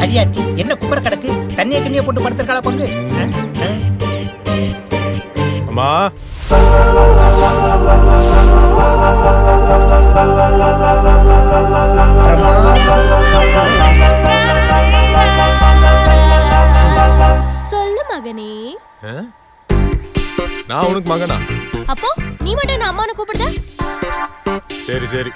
அடியாத்தி என்ன குப்பரை கிடக்கு? தண்ணியை கண்ணியை போட்டு படுத்திருக்காளா பங்கு? அம்மா சொல்லு மகனே. நான் உனக்கு மகனா? அப்போ நீ மட்டும் என்ன அம்மானு கூப்பிடுற? சரி சரி,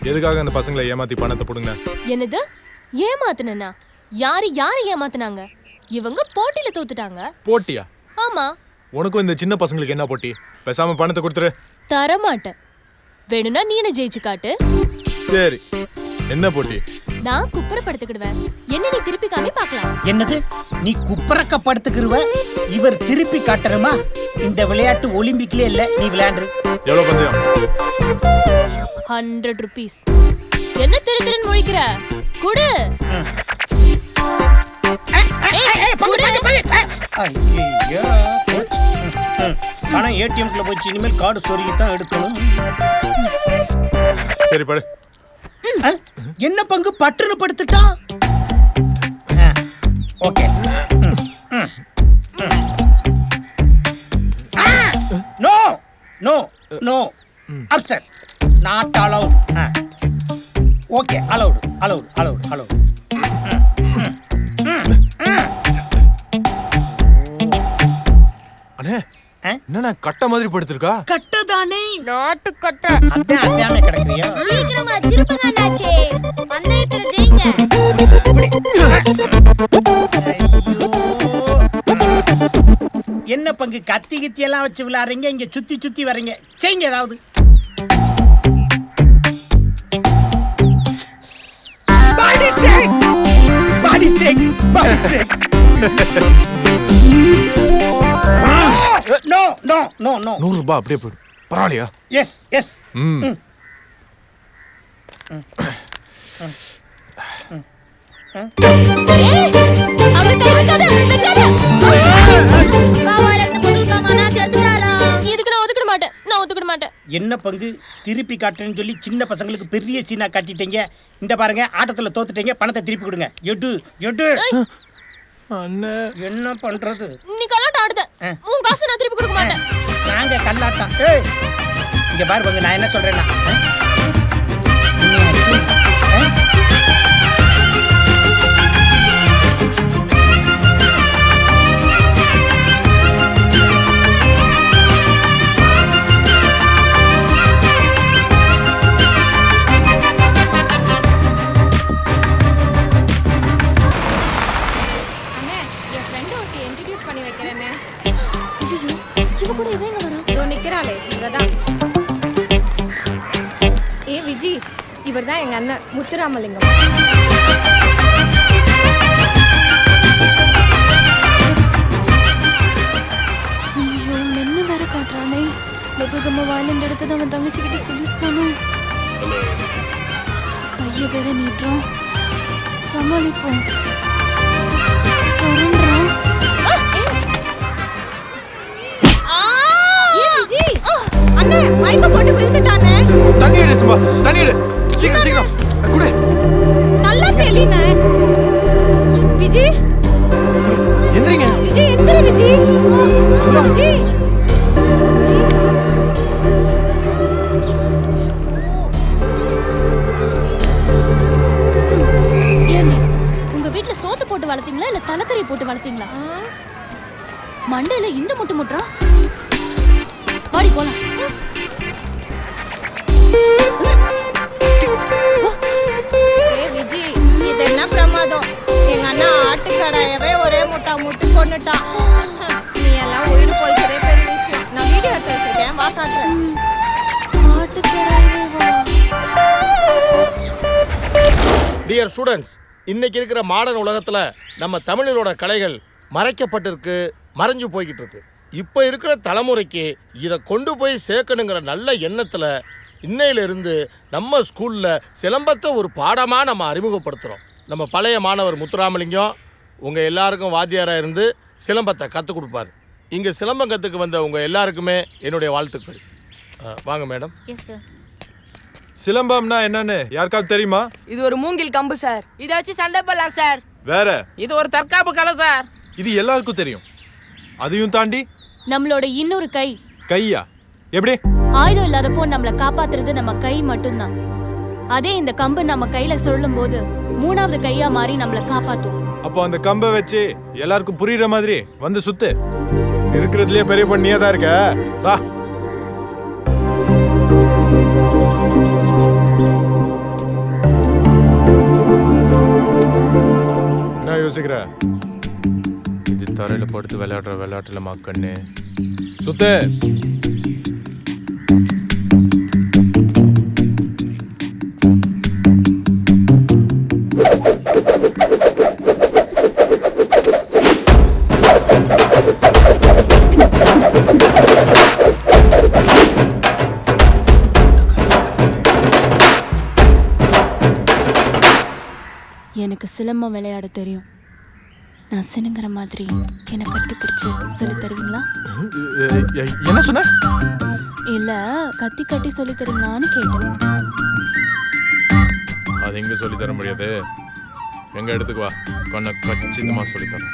எதுக்காக அந்த பசங்களை ஏமாத்தி பணத்தை போடுங்க? என்னது ஏமாத்துனா? யாரு ஏமாத்துனாங்க? இவங்க போட்டியில தோத்துட்டாங்க. போட்டியா? ஆமா. உனக்கும் இந்த சின்ன பசங்களுக்கு என்ன போட்டி? பேசாம பணத்தை கொடுத்துரு. தர மாட்டேன். வேணும்னா நீனு ஜெயிச்சு காட்டு. சரி, என்ன போட்டி? நான் குப்புற படுத்துக்கிடுவேன். என்ன நீ திருப்பி காமி பார்க்கலாம். என்னது நீ குப்பரக்க படுத்துக்கிருவ? இவர் திருப்பி காட்டணுமா? இந்த விளையாட்டு ஒலிம்பிக்லயே இல்ல, நீ விளையாண்டு. எவ்வளவு பந்தயம்? 100 rupees. என்ன திருன்னு முழிக்கிற? குடு. ஐயோ, பணம் ஏடிஎம்ல போச்சு. இனிமேல் கார்டு சொருகி தான் எடுக்கணும். சரி படு. என்ன பங்கு பட்டுன்னு படுத்துட்டான்? Okay. No no no upset not allowed. Okay, allowed allowed allowed allowed. அண்ணே, என்னண்ணா கட்ட மாதிரி படுத்திருக்கா? கட்ட தானே, நாட்டு கட்ட. அதான் அசாம கிடக்குறியா? சீக்கிரமா திருப்பங்க அண்ணாச்சி. பந்தயத்துல ஜெயிங்க. என்ன பங்கு கத்தி கித்தி எல்லாம் வச்சு விளையாடுறீங்க? இங்க சுத்தி சுத்தி வர்றீங்க. செய்யுங்க ஏதாவது. Body check body check body check. No no no no. 100 ரூபாய் அப்படியே போடு. பரவாயில்லையா? Yes yes. என்ன பங்கு திருப்பி காட்டுன்னு சொல்லி சின்ன பசங்களுக்கு பெரிய சீனா காட்டிட்டீங்க. இந்த பாருங்க, ஆட்டத்துல தோத்துட்டீங்க. பணத்தை திருப்பி கொடுங்க. எடு எடு. அண்ணே, என்ன பண்றது? நீ கல்லாட்டம் ஆடுத. உன் காசு நான் திருப்பி கொடுக்க மாட்டேன். நாங்க கல்லாட்டம். இங்க பாரு பங்கு, நான் என்ன சொல்றேன்னா, இவர் தான் எங்க அண்ணன் முத்துராமலிங்கம். ஐயோ, மென்னு வேற காட்டுறானே. பகுகம்ம வாயிலிருந்து எடுத்தது அவன் தங்கச்சிக்கிட்ட சொல்லிருப்பானோ? கைய வேற நீட்டுறான். சமாளிப்போம். சொல்றான். அண்ணே, மைக்க போட்டு விழுந்துட்டானே. தண்ணி எடு சும்மா, தண்ணி எடு. சீக்கிரம் சீக்கிரம் குடு. நல்லா தெளினே. விஜி, எந்திரிங்க. விஜி எந்திரி. விஜி விஜி. ஏண்டி, உங்க வீட்ல சோத்து போட்டு வளர்த்தீங்களா இல்ல தலைக்கறி போட்டு வளர்த்தீங்களா? மண்டையில இந்த முட்டு முட்டுறா. பாடி போலாம். விஜி, இது என்ன பிரமாதம்? எங்க அண்ணா ஆட்டுக்கடாயவே ஒரே முட்டா முட்டு கொண்டுட்டான். நீ எல்லாம் உயிர் போல்றதே பெரிய விஷயம். நான் வீடியோ எடுத்து வச்சிருக்கேன், வா காட்டுறேன். ஆட்டுக்கடாயவே வா. டியர் ஸ்டூடெண்ட்ஸ், இன்னைக்கு இருக்கிற மாடர்ன் உலகத்துல நம்ம தமிழரோட கலைகள் மறைக்கப்பட்டிருக்கு, மறைஞ்சு போய்கிட்டு இருக்கு. இப்போ இருக்கிற தலைமுறைக்கு இதை கொண்டு போய் சேர்க்கணுங்கிற நல்ல எண்ணத்தில் இன்னையிலிருந்து நம்ம ஸ்கூலில் சிலம்பத்தை ஒரு பாடமாக நம்ம அறிமுகப்படுத்துகிறோம். நம்ம பழைய மாணவர் முத்துராமலிங்கம் உங்கள் எல்லாருக்கும் வாத்தியாராக இருந்து சிலம்பத்தை கற்றுக் கொடுப்பார். இங்கே சிலம்பம் கற்றுக்கு வந்த உங்கள் எல்லாருக்குமே என்னுடைய வாழ்த்துக்கள். வாங்க மேடம். Yes sir. சிலம்பம்னா என்னன்னு யாருக்காவது தெரியுமா? இது ஒரு மூங்கில் கம்பு சார். இதை வச்சு சண்டை போடலாம் சார். வேற? இது ஒரு தற்காப்பு கலை சார். இது எல்லாருக்கும் தெரியும். அதையும் தாண்டி நம்மளோட இன்னொரு கை. கையா? எப்படி? ஆயுதம் இல்லாதப்போ நம்மளை காப்பாத்துறது நம்ம கை மட்டும்தான். அதே இந்த கம்பு நம்ம கையில சொல்லும் போது 3வது கையா மாறி நம்மளை காப்பாத்தும். அப்போ அந்த கம்பை வச்சு எல்லாருக்கும் புரியுற மாதிரி வந்து சுத்து. இருக்கிறதுலயே பெரிய பண்ணியா தான் இருக்க. வா. என்ன யோசிக்கிற? இது தரையில படுத்து விளையாடுற விளையாட்டுல மக்கண்ணு. சுத்து. எனக்கு சிலம்பம் விளையாட தெரியும். நான் சினுங்கிற மாதிரி என்னை கட்டி பிடிச்சு சொல்லி தருவீங்களா? என்ன சொன்ன? இல்ல கத்தி கட்டி சொல்லி தருவீங்களான்னு கேட்டேன். அது எங்க சொல்லி தர முடியாது. எங்க இடத்துக்கு வா, கண்ணை கச்சிதமா சொல்லி தரேன்.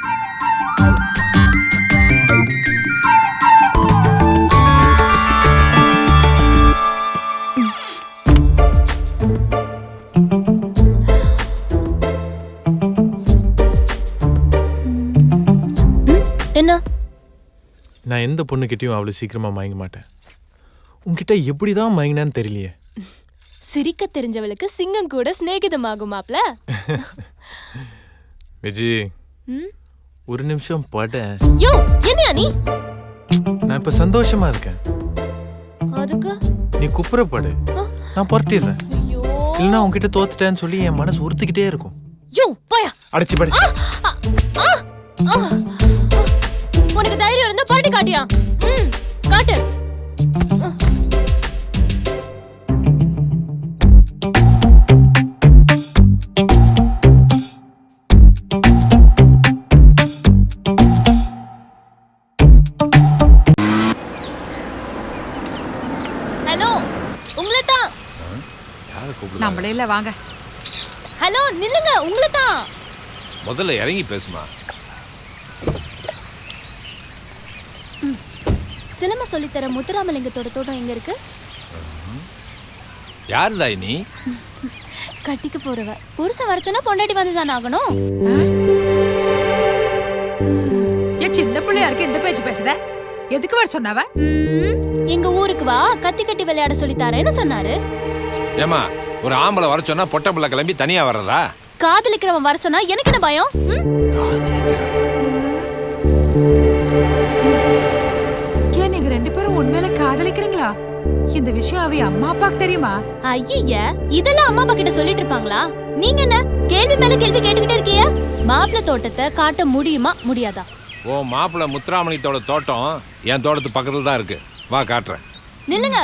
என்ன? நான் எந்த பொண்ணுகிட்டயும் அவ்வளவு சீக்கிரமா மயங்க மாட்டேன். உன்கிட்ட எப்படிதான் மயங்கினேன்னு தெரியலையே. சிரிக்க தெரிஞ்சவளுக்கு சிங்கம் கூட சிநேகிதமாகும் மாப்ள. விஜி, ஒரு நிமிஷம் பட. யோ, என்னையா நீ? நான் இப்ப சந்தோஷமா இருக்கேன். அதுக்கு நீ குப்புறப்படு, நான் புரட்டிடுறேன். ஐயோ, இல்லைன்னா உன்கிட்ட தோத்துட்டேன்னு சொல்லி என் மனசு உறுத்திக்கிட்டே இருக்கும். யோ வாயா. அடிச்சு படி. உனக்கு தைரியம் இருந்தா பாட்டி காட்டியா? காட்டு. ஹலோ, உங்களை தான். நம்மளே இல்ல, வாங்க. ஹலோ, நில்லுங்க, உங்களை தான். முதல்ல இறங்கி பேசுமா. சிலம்ப சொல்லித்தர முத்துராமலிங்கத்தோட தோட்டம் எங்க இருக்கு? யாருடா நீ? கட்டிக்கு போறவ. புருஷன் வரச்சுன்னா பொண்டாட்டி வந்துதான் ஆகணும். ஏன் சின்ன பிள்ளையா இருக்கு இந்த பேச்சு பேசுத? எதுக்கு வர சொன்னவ? எங்க ஊருக்கு வா, கத்தி கட்டி விளையாட சொல்லி தரேன்னு சொன்னாரு. ஏமா, ஒரு ஆம்பளை வர சொன்னா பொட்டை பிள்ளை கிளம்பி தனியா வர்றதா? காதலிக்கிறவன் வர சொன்னா எனக்கு என்ன பயம்? ஏன் நீங்க 2 பேரும் உண்மையில காதலிக்கிறீங்களா? இந்த விஷயம் அவ அம்மா அப்பாக்கு தெரியுமா? ஐய, இதெல்லாம் அம்மா அப்பா கிட்ட சொல்லிட்டு இருப்பாங்களா? நீங்க என்ன கேள்வி மேல கேள்வி கேட்டுக்கிட்டே இருக்கீங்க? மாப்பிள்ளை தோட்டத்தை காட்ட முடியுமா முடியாதா? ஓ, மாப்பிள்ளை முத்துராமலிங்கத்தோட தோட்டம் என் தோட்டத்து பக்கத்துல தான் இருக்கு. வா காட்டுறேன். நில்லுங்க.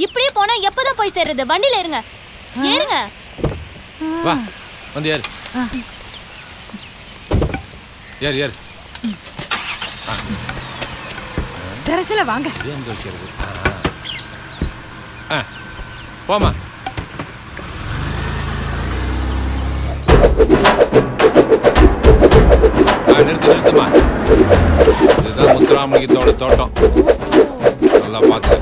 இப்படியே போனா எப்பதான் போய் சேர்றது? வண்டியில இருங்க. ஏறுங்க. வா, வந்து ஏறு. ஏறு ஏறு. தரசல வாங்க. எங்க வச்சிருக்கு? போமா. நிறுத்துமா. இதுதான் முத்துராமலிங்கத்தோட தோட்டம். நல்லா பார்த்து.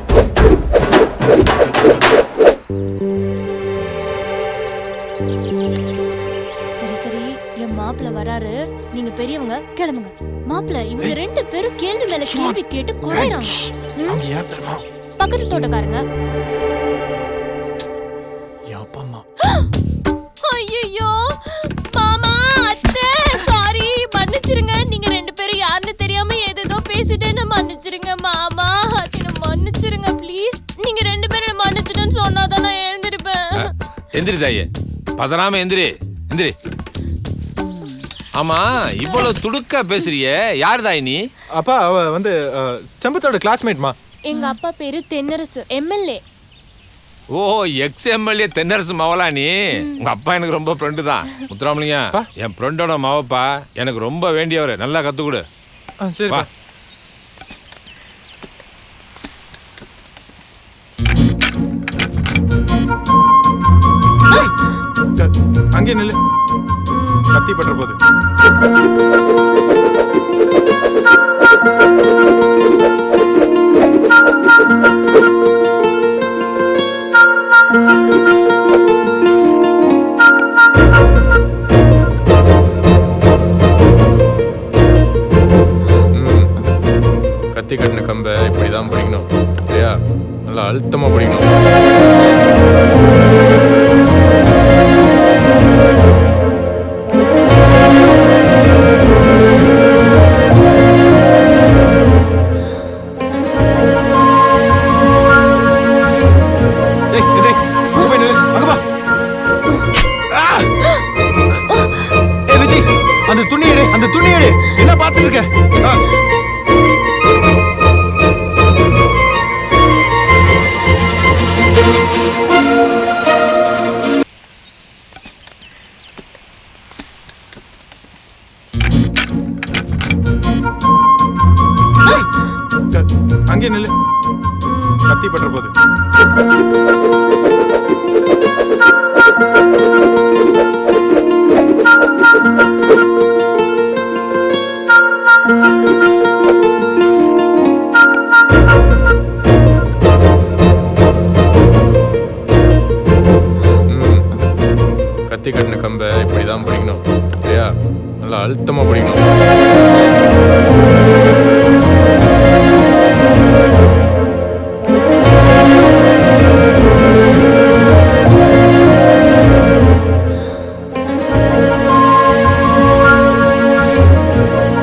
சரி சரி, என் மாப்பிள்ள வராரு. நீங்க பெரியவங்க, கிளம்புங்க. மாப்பிள்ள, இவங்க 2 பேரும் கேள்வி மேல கேள்வி கேட்டு குறையறாங்க. பக்கத்து தோட்டக்காரங்க. ஐயோ, மாமா, அத்தை, சாரி, மன்னிச்சிருங்க. நீங்க 2 பேரும் யாருன்னு தெரியாம ஏதோ பேசிட்டேன்னு மன்னிச்சிருங்க. மாமா, அத்தை, மன்னிச்சிருங்க ப்ளீஸ். நீங்க 2 பேரும் மன்னிச்சிட்டேன்னு சொன்னாதான் நான் எழுந்திருப்பேன். எந்திரி தாயே, பதறாம எந்திரி எந்திரி. ஆமா, இவ்வளவு துடுக்கா பேசுறியே, யார் தாய் நீ? அப்பா, அவ வந்து செம்பத்தோட கிளாஸ்மேட்மா. எங்க அப்பா பேரு தென்னரசு, எம்எல்ஏ. ஓ, எக்ஸ்-எம்எல்ஏ தென்னரசு மவளா நீ? உங்க அப்பா எனக்கு ரொம்ப ஃப்ரெண்டு தான். முத்துராமலிங்கம் என் ஃப்ரெண்டோட மவப்பா, எனக்கு ரொம்ப வேண்டியவர். நல்லா கத்து கொடு. சரி வா. அங்கே நில்லு. கத்தி பற்ற போகுது. கத்தி கட்டின கம்பை இப்படிதான் பிடிக்கணும். சரியா? நல்லா அழுத்தமா பிடிக்கணும். ஏய், எதிரி, அங்க போய் நில்லு. அங்க வா. ஆ! ஏய் விஜய், அந்த துணி எடு, அந்த துணி எடு. என்ன பார்த்துட்டு இருக்க? ஆ. அங்கே நில்லு. கத்தி பற்ற போகுது. கத்தி கட்டின கம்பை இப்படிதான் பிடிக்கணும். சரியா? நல்லா அழுத்தமா பிடிக்கணும்.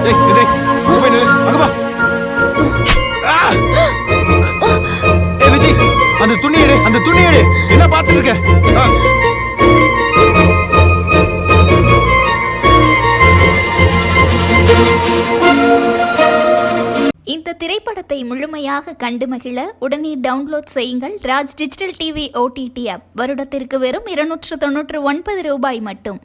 ஏய், எதிரி, அங்க போய் நில்லு. அங்க வா. ஆ! ஏய் விஜய், அந்த துணி எடு, அந்த துணி எடு. என்ன பார்த்துட்டு இருக்க? ஆ. இந்த திரைப்படத்தை முழுமையாக கண்டு மகிழ உடனே டவுன்லோட் செய்யுங்கள் Raj digital TV OTT app. வருடத்திற்கு வெறும் 299 ரூபாய் மட்டும்.